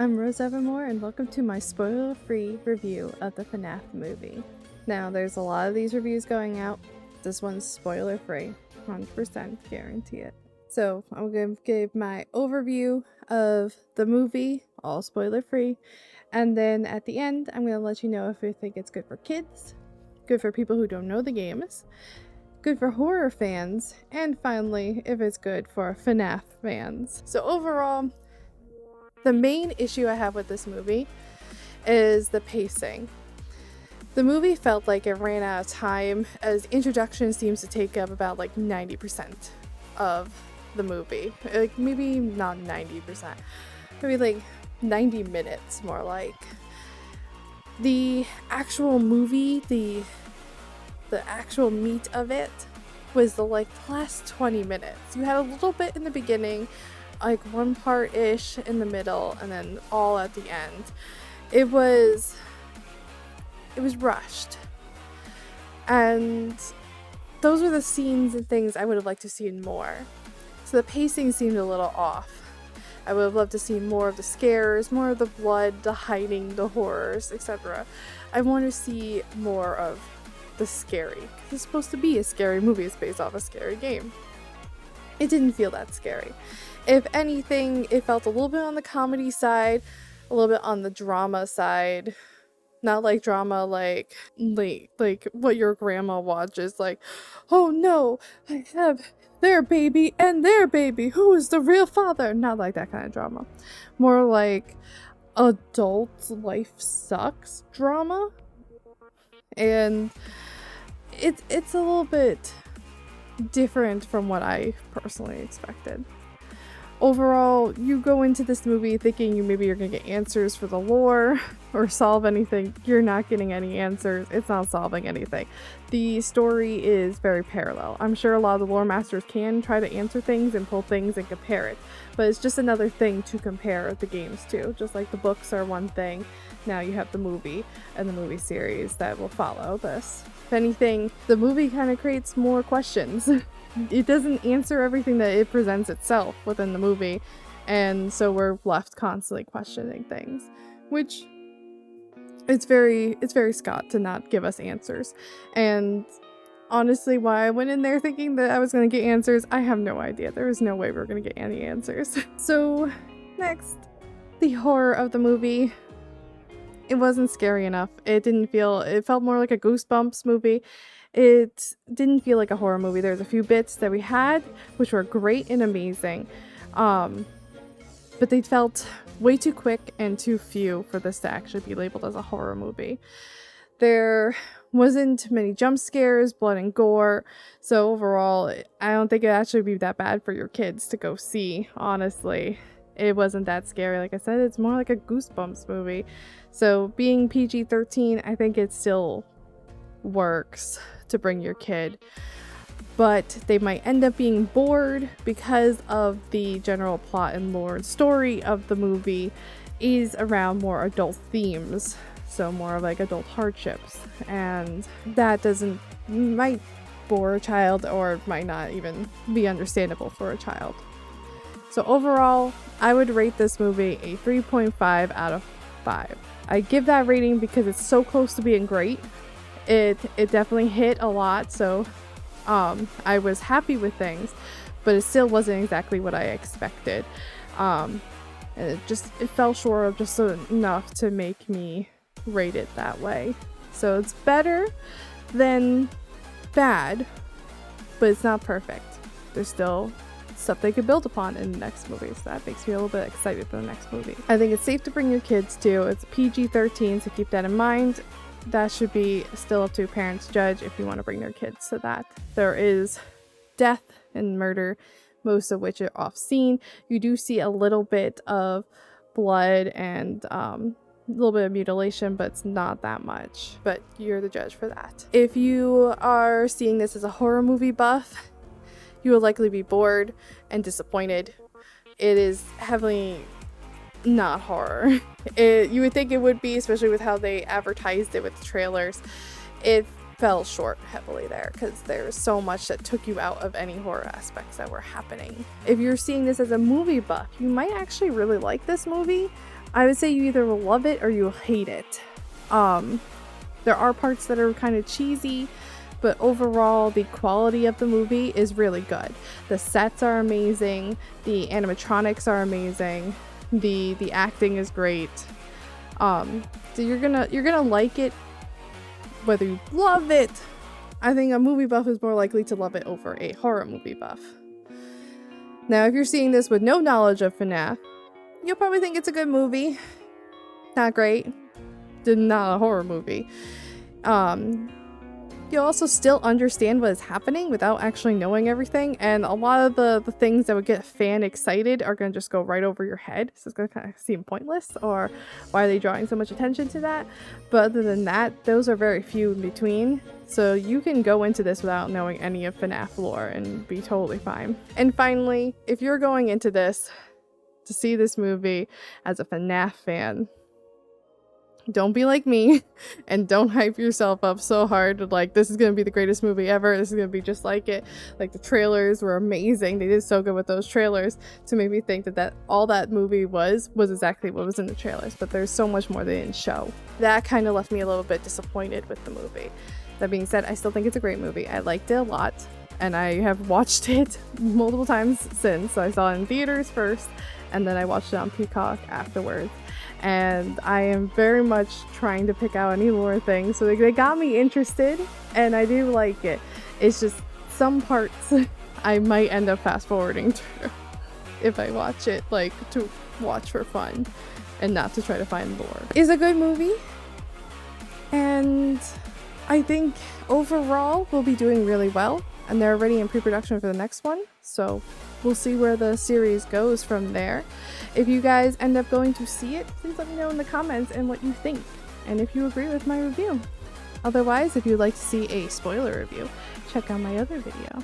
I'm Rose Evermore, and welcome to my spoiler-free review of the FNAF movie. Now, there's a lot of these reviews going out. This one's spoiler-free, 100% guarantee it. So, I'm going to give my overview of the movie, all spoiler-free, and then at the end, I'm going to let you know if you think it's good for kids, good for people who don't know the games, good for horror fans, and finally, if it's good for FNAF fans. So overall, the main issue I have with this movie is the pacing. The movie felt like it ran out of time, as introduction seems to take up about like 90% of the movie. Like maybe not 90%, maybe like 90 minutes more like. The actual movie, the actual meat of it was the last 20 minutes. You had a little bit in the beginning, like one part-ish in the middle, and then all at the end. It was rushed. And those were the scenes and things I would have liked to see more. So the pacing seemed a little off. I would have loved to see more of the scares, more of the blood, the hiding, the horrors, etc. I want to see more of the scary, because it's supposed to be a scary movie. It's based off a scary game. It didn't feel that scary. If anything, it felt a little bit on the comedy side, a little bit on the drama side. Not like drama like what your grandma watches, like, oh no, I have their baby and their baby, who is the real father? Not like that kind of drama. More like adult life sucks drama. And it's a little bit different from what I personally expected. Overall, you go into this movie thinking you're gonna get answers for the lore or solve anything. You're not getting any answers. It's not solving anything. The story is very parallel. I'm sure a lot of the lore masters can try to answer things and pull things and compare it, but it's just another thing to compare the games to. Just like the books are one thing, now you have the movie and the movie series that will follow this. If anything, the movie kind of creates more questions. It doesn't answer everything that it presents itself within the movie, and so we're left constantly questioning things, which it's very Scott to not give us answers. And honestly, why I went in there thinking that I was going to get answers, I have no idea. There was no way we were going to get any answers. So next, the horror of the movie. It wasn't scary enough. It felt more like a Goosebumps movie. It didn't feel like a horror movie. There's a few bits that we had which were great and amazing, but they felt way too quick and too few for this to actually be labeled as a horror movie. There wasn't many jump scares, blood and gore, so overall I don't think it'd actually be that bad for your kids to go see. Honestly, it wasn't that scary. Like I said, it's more like a Goosebumps movie. So being PG-13, I think it still works to bring your kid, but they might end up being bored because of the general plot and lore and story of the movie is around more adult themes, so more like adult hardships, and that might bore a child or might not even be understandable for a child. So overall, I would rate this movie a 3.5 out of 5. I give that rating because it's so close to being great. It definitely hit a lot, so I was happy with things, but it still wasn't exactly what I expected. And it fell short of just enough to make me rate it that way. So it's better than bad, but it's not perfect. There's still stuff they could build upon in the next movie, so that makes me a little bit excited for the next movie. I think it's safe to bring your kids to. It's PG-13, so keep that in mind. That should be still up to parents' judge if you want to bring their kids to that. There is death and murder, most of which are off scene. You do see a little bit of blood and a little bit of mutilation, but it's not that much. But you're the judge for that. If you are seeing this as a horror movie buff, you will likely be bored and disappointed. It is heavily not horror. You would think it would be, especially with how they advertised it with the trailers. It fell short heavily there because there's so much that took you out of any horror aspects that were happening. If you're seeing this as a movie buff, you might actually really like this movie. I would say you either will love it or you'll hate it. There are parts that are kind of cheesy, but overall the quality of the movie is really good. The sets are amazing, the animatronics are amazing, the acting is great. So you're gonna like it whether you love it. I think a movie buff is more likely to love it over a horror movie buff. Now, if you're seeing this with no knowledge of FNAF, you'll probably think it's a good movie. Not great. Not a horror movie. You'll also still understand what is happening without actually knowing everything, and a lot of the things that would get a fan excited are going to just go right over your head, so it's going to kind of seem pointless, or why are they drawing so much attention to that? But other than that, those are very few in between, so you can go into this without knowing any of FNAF lore and be totally fine. And finally, if you're going into this to see this movie as a FNAF fan, don't be like me and don't hype yourself up so hard like this is gonna be the greatest movie ever, this is gonna be just like it. Like, the trailers were amazing, they did so good with those trailers to make me think that all that movie was exactly what was in the trailers, but there's so much more they didn't show. That kind of left me a little bit disappointed with the movie. That being said, I still think it's a great movie. I liked it a lot, and I have watched it multiple times since. So I saw it in theaters first, and then I watched it on Peacock afterwards. And I am very much trying to pick out any lore things, so they got me interested, and I do like it. It's just some parts I might end up fast forwarding through if I watch it, like, to watch for fun and not to try to find lore. It's a good movie, and I think overall we'll be doing really well, and they're already in pre-production for the next one, so we'll see where the series goes from there. If you guys end up going to see it, please let me know in the comments and what you think, and if you agree with my review. Otherwise, if you'd like to see a spoiler review, check out my other video.